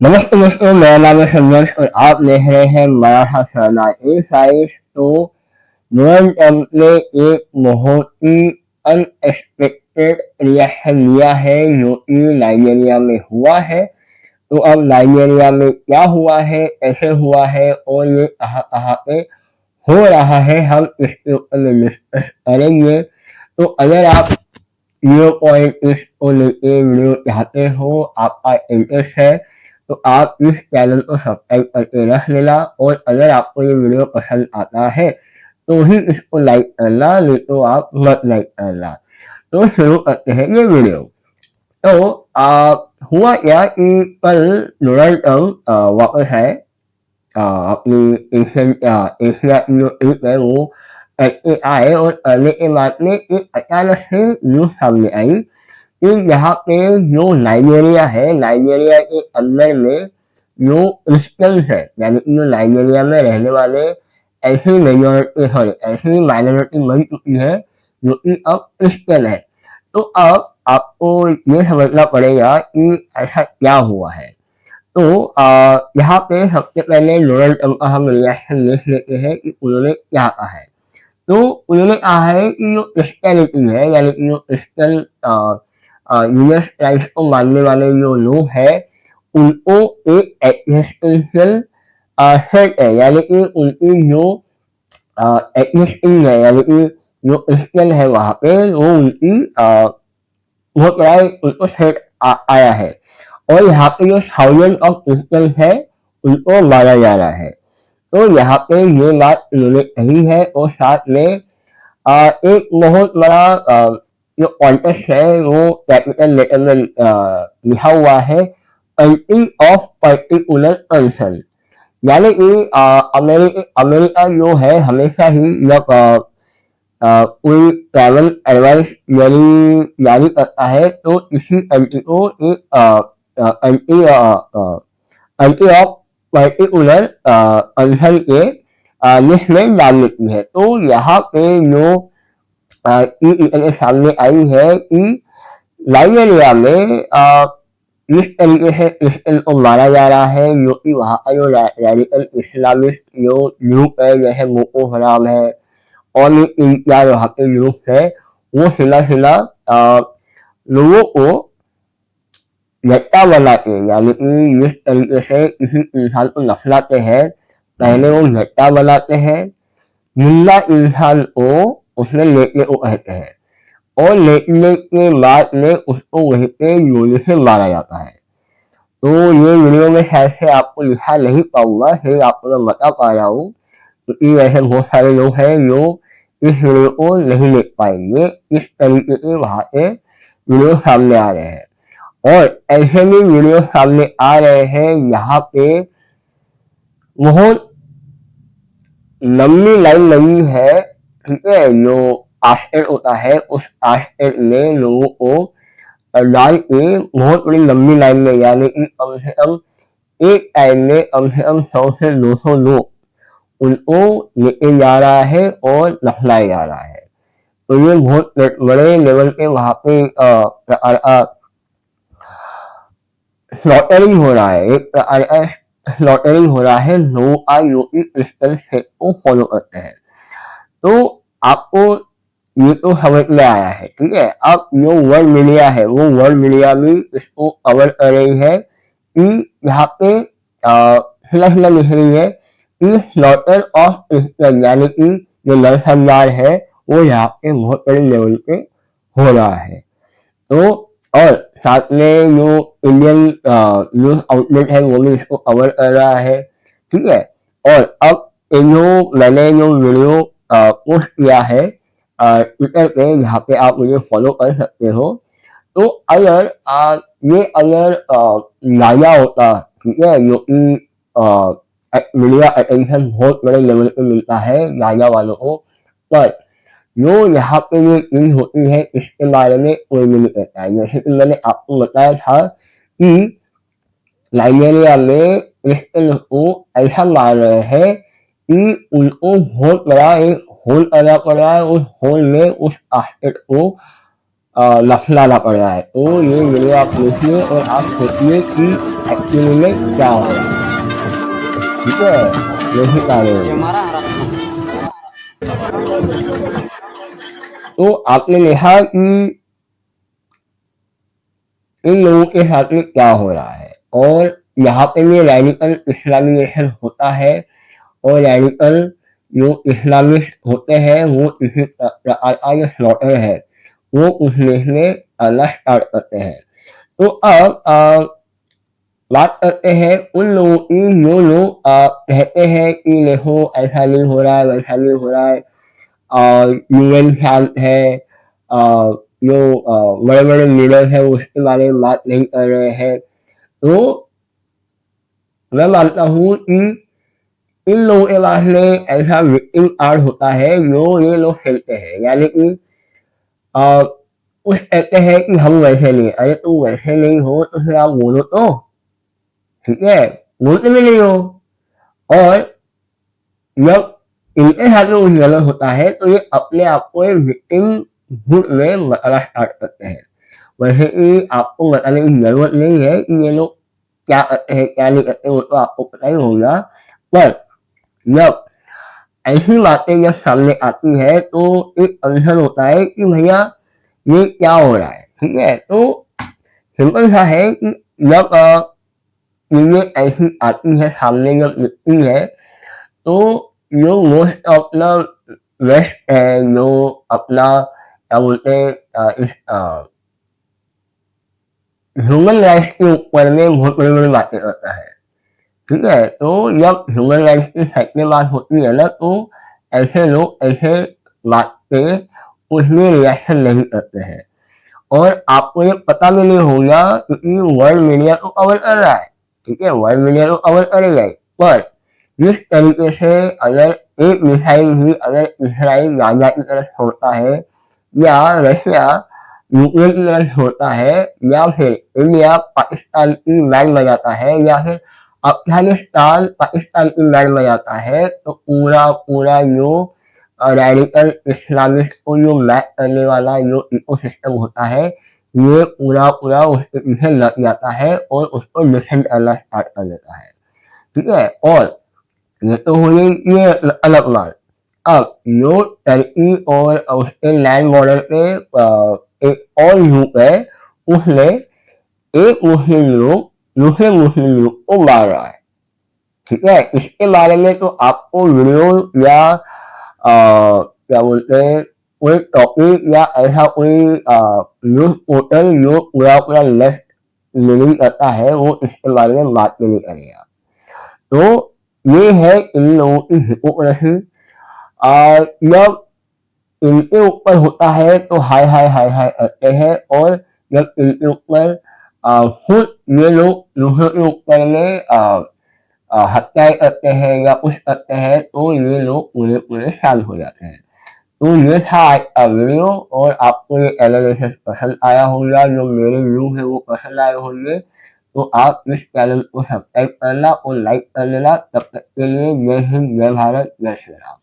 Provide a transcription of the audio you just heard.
नमस्ते दोस्तों, मेरा नाम है संघर्ष और आप देख रहे हैं मराठा शरणार्थी साइंस। तो डोनाल्ड ट्रंप ने एक बहुत ही अनएक्सपेक्टेड रिएक्शन लिया है जो कि नाइजीरिया में हुआ है। तो अब नाइजीरिया में क्या हुआ है, कैसे हुआ है और ये कहाँ कहाँ पे हो रहा है, हम इसके ऊपर में डिस्कस करेंगे। तो अगर आप वीडियो पॉइंट को लेके वीडियो चाहते हो, आपका इंटरेस्ट है, तो आप इस चैनल को सब्सक्राइब करके रख लेना। और अगर आपको ये वीडियो पसंद आता है तो ही इसको लाइक करना, नहीं तो आप मत लाइक करना। तो शुरू करते हैं ये वीडियो। तो हुआ क्या कि कल डोनाल्ड ट्रंप वापस आए अपनी एशिया की जो ट्रिप है वो करके आए। और करने के बाद में एक अचानक से न्यूज सामने आई कि यहाँ पे जो नाइजीरिया है, नाइजीरिया के अंदर में जो क्रिश्चियंस है, यानी कि जो नाइजीरिया में रहने वाले ऐसी मेजोरिटी सॉरी ऐसी माइनॉरिटी बन चुकी है जो कि अब क्रिश्चियन है। तो अब आपको ये समझना पड़ेगा कि ऐसा क्या हुआ है। तो यहाँ पे सबसे पहले डोनाल्ड ट्रंप का हम रिएक्शन देख लेते हैं कि उन्होंने क्या कहा है। तो उन्होंने कहा है कि जो क्रिश्चियनिटी है, यानी कि जो क्रिश्चियन जीसस क्राइस्ट को मानने वाले जो लोग हैं, उनको एक एग्जिस्टेंशियल थ्रेट है, यानी कि उनकी जो एग्जिस्टिंग है, यानी कि जो क्रिश्चियन है वहाँ पे वो उनकी बहुत बड़ा उनको थ्रेट आया है। और यहाँ पे जो थाउजेंड ऑफ क्रिश्चियंस है उनको मारा जा रहा है। तो यहाँ पे ये बात उन्होंने कही है। और साथ में एक बहुत बड़ा जो कॉन्टेक्स्ट है वो कैपिटल लेटर में लिखा हुआ है, कंट्री ऑफ पर्टिकुलर कंसर्न। यानी कि अमेरिका जो है हमेशा ही जब कोई ट्रैवल एडवाइस जारी करता है तो किसी कंट्री को एक country country of particular concern के लिस्ट में डाल देती है। तो यहाँ पे जो चीज सामने आई है कि नाइजीरिया में इस तरीके से क्रिश्चियन को मारा जा रहा है, जो कि वहाँ का जो रेडिकल इस्लामिस्ट जो ग्रुप है, जैसे बोको हराम है और भी तीन चार वहाँ के ग्रुप है, वो सिला सिला लोगों को झट्टा बनाते हैं। यानी कि जिस तरीके से किसी इंसान को नफलाते हैं, पहले वो झट्टा बनाते हैं, जिंदा इंसान को उसमें लेटने को कहते हैं और लेटने के बाद में उसको वहीं पे गोली से मारा जाता है। तो ये वीडियो में शायद से आपको लिखा नहीं पाऊंगा, फिर आपको मैं बता पा रहा हूँ क्योंकि ऐसे बहुत सारे लोग हैं जो इस वीडियो को नहीं देख पाएंगे। इस तरीके से वहाँ से वीडियो सामने आ रहे हैं और ऐसे भी वीडियो सामने आ रहे हैं यहाँ पे बहुत लंबी लाइन लगी है, ठीक है। जो आस्टेड होता है उस आस्टेड में लोगों को डाल के बहुत बड़ी लंबी लाइन में, यानी कि कम से कम एक टाइम में कम से कम 100 से 200 लोग उनको लेके जा रहा है और नहलाया जा रहा है। तो ये बहुत बड़े लेवल पे वहाँ पे स्लॉटरिंग हो रहा है, एक प्रकार का स्लॉटरिंग हो रहा है लोगों का जो कि क्रिश्चियन फेथ को फॉलो करते हैं। तो आपको ये तो समझ में आया है, ठीक है। अब जो वर्ल्ड मीडिया है वो वर्ल्ड मीडिया भी इसको कवर कर रही है कि यहाँ पे हिला लिख रही है कि स्लॉटर ऑफ क्रिश्चियन, यानी कि जो नरसंहार है वो यहाँ पे बहुत बड़े लेवल पे हो रहा है। तो और साथ में जो इंडियन न्यूज आउटलेट है वो भी इसको कवर कर रहा है, ठीक है। और अब जो मैंने जो वीडियो पोस्ट किया है ट्विटर पे, जहाँ पे आप मुझे फॉलो कर सकते हो। तो अगर अगर गाया होता, ठीक है, जो कि मीडिया अटेंशन बहुत बड़े लेवल पे मिलता है गाया वालों को, पर जो यहाँ पे ये चीज होती है इसके बारे में कोई भी नहीं कहता है। जैसे कि मैंने आपको बताया था कि नाइजीरिया में क्रिश्चियन को ऐसा मार रहे हैं कि उनको बहुत बड़ा एक होल करना पड़ रहा है, उस होल में उस आस्पेक्ट को लफड़ाना पड़ रहा है। तो ये वीडियो आप देखिए और आप सोचिए कि एक्चुअली में क्या हो रहा है। ठीक है, यही कार्य होगी। तो आपने देखा कि इन लोगों के साथ में क्या हो रहा है और यहाँ पे भी रेडिकल इस्लामिजेशन होता है और रेडिकल जो इस्लामिस्ट होते हैं वो इसी प्रकार का जो स्लॉटर है वो उस देश में आना स्टार्ट करते हैं। तो अब बात करते हैं उन लोगों की जो लोग कहते हैं कि देखो ऐसा नहीं हो रहा है वैसा नहीं हो रहा है और यूएन शांत है जो बड़े बड़े लीडर है उसके बारे में बात नहीं कर रहे हैं। तो मैं मानता हूँ कि इन लोगों के पास में ऐसा विक्टिम आर्ट होता है जो ये लोग खेलते हैं, यानी कि कुछ कहते हैं कि हम वैसे नहीं, अरे तुम वैसे नहीं हो तो फिर आप बोलो तो, ठीक है, बोलते भी नहीं हो। और जब इनके साथ में कुछ गलत होता है तो ये अपने आप को एक विक्टिम हुड में बताना स्टार्ट करते हैं। वैसे कि आपको बताने की जरूरत नहीं है कि ये लोग क्या करते हैं क्या नहीं करते, वो तो आपको पता ही होगा। पर जब ऐसी बातें जब सामने आती है तो एक कंसर्न होता है कि भैया ये क्या हो रहा है। ठीक है, तो सिंपल सा है कि जब चीजें ऐसी आती है सामने जब दिखती है तो जो मोस्ट ऑफ द वेस्ट है जो अपना क्या बोलते हैं इस ह्यूमन राइट्स के ऊपर में बहुत बड़ी बड़ी बातें करता है। ठीक है, तो जब ह्यूमन राइट्स की साइड में बात होती है ना तो ऐसे लोग ऐसे बात पे उसमें रिएक्शन नहीं करते हैं और आपको ये पता भी नहीं होगा क्योंकि वर्ल्ड मीडिया तो कवर कर रहा है। ठीक है, वर्ल्ड मीडिया तो कवर करेगा ही, पर जिस तरीके से अगर एक मिसाइल भी अगर इसराइल गाजा की तरफ छोड़ता है या रशिया यूक्रेन की तरफ छोड़ता है या फिर इंडिया पाकिस्तान की बैंड बजाता है या फिर अफगानिस्तान पाकिस्तान की बैंड बजाता है तो पूरा पूरा जो रेडिकल इस्लामिस्ट को जो बैक करने वाला जो इकोसिस्टम होता है ये पूरा पूरा उसके पीछे लग जाता है और उसको डिफेंड करना स्टार्ट कर देता है। ठीक है, और ये तो हुई ये अलग बात। अब जो टर्की और उसके लैंड बॉर्डर पे एक और ग्रुप है उसने एक मुस्लिम लोग दूसरे मुस्लिम लोग को मार रहा है। ठीक है, इसके बारे में तो आपको वीडियो या क्या बोलते हैं कोई टॉपिक या ऐसा कोई न्यूज पोर्टल जो पूरा पूरा लेफ्ट लिविंग करता है वो इसके बारे में बात भी नहीं करेगा। तो ये है इन लोगों की हिपोक्रेसी। जब इनके ऊपर होता है तो हाय हाय हाय हाय करते हैं और जब इनके ऊपर खुद ये लोग दूसरों के ऊपर में हत्याएं करते हैं या कुछ करते हैं तो ये लोग पूरे पूरे शांत हो जाते हैं। तो ये था आज का वीडियो और आपको ये एनालिसिस पसंद आया होगा, जो मेरे व्यू है वो पसंद आए होंगे तो आप इस चैनल को सब्सक्राइब करना और लाइक कर लेना। तब तक के लिए जय हिंद जय भारत जय श्री राम।